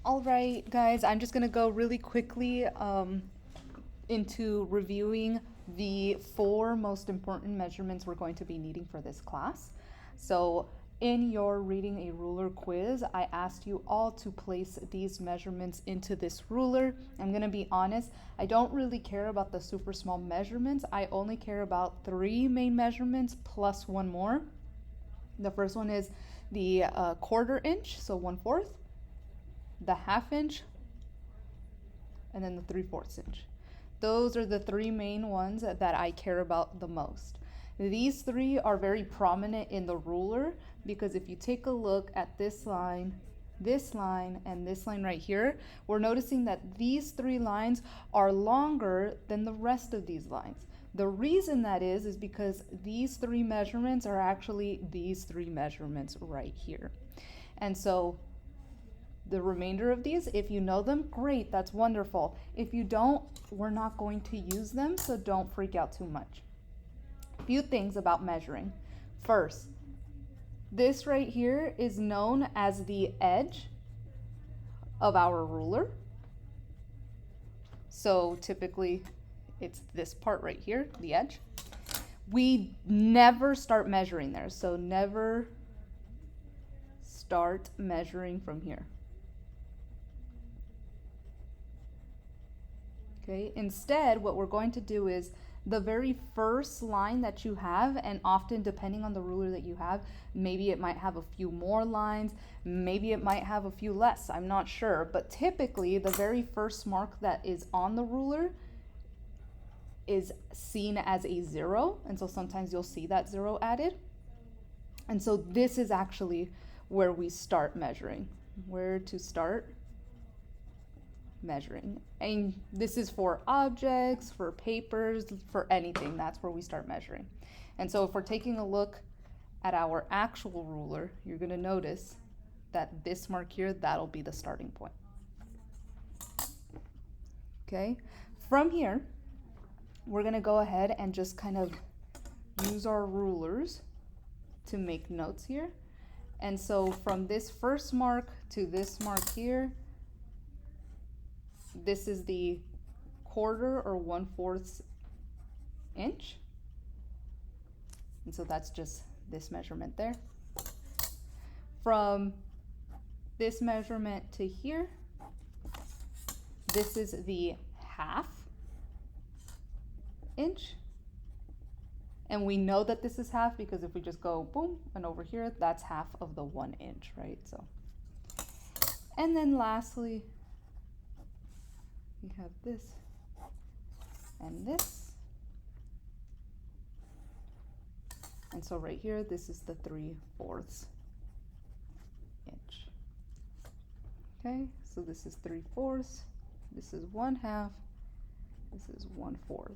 All right, guys, I'm just gonna go really quickly into reviewing the 4 most important measurements we're going to be needing for this class. So in your reading a ruler quiz, I asked you all to place these measurements into this ruler. I'm gonna be honest, I don't really care about the super small measurements. I only care about 3 main measurements plus 1 more. The first one is the quarter inch, so 1/4, the half inch, and then the 3/4 inch. Those are the 3 main ones that I care about the most. These 3 are very prominent in the ruler because if you take a look at this line, and this line right here, we're noticing that these 3 lines are longer than the rest of these lines. The reason that is because these 3 measurements are actually these 3 measurements right here. And so the remainder of these, if you know them, great, that's wonderful. If you don't, we're not going to use them, so don't freak out too much. A few things about measuring. First, this right here is known as the edge of our ruler. So typically it's this part right here, the edge. We never start measuring there, so never start measuring from here. Okay, instead, what we're going to do is the very first line that you have, and often depending on the ruler that you have, maybe it might have a few more lines, maybe it might have a few less, I'm not sure, but typically the very first mark that is on the ruler is seen as a 0, and so sometimes you'll see that 0 added. And so this is actually where we start measuring. Where to start measuring. And this is for objects, for papers, for anything. That's where we start measuring. And so if we're taking a look at our actual ruler, you're going to notice that this mark here, that'll be the starting point. Okay, from here, we're going to go ahead and just kind of use our rulers to make notes here. And so from this first mark to this mark here, this is the quarter or 1/4 inch. And so that's just this measurement there. From this measurement to here, this is the half inch. And we know that this is half because if we just go boom and over here, that's half of the 1 inch, right? So, and then lastly, we have this and this. And so right here, this is the 3/4 inch. Okay, so this is 3/4, this is 1/2, this is 1/4.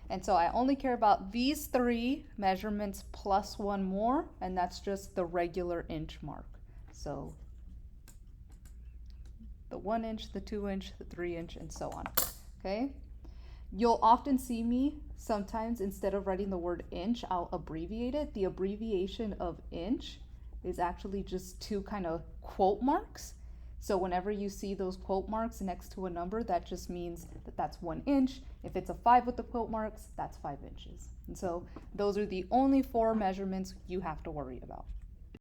And so I only care about these 3 measurements plus 1 more, and that's just the regular inch mark. So the 1 inch, the 2 inch, the 3 inch, and so on. Okay, you'll often see me sometimes instead of writing the word inch, I'll abbreviate it. The abbreviation of inch is actually just 2 kind of quote marks. So whenever you see those quote marks next to a number, that just means that that's 1 inch. If it's a 5 with the quote marks, that's 5 inches. And so those are the only 4 measurements you have to worry about.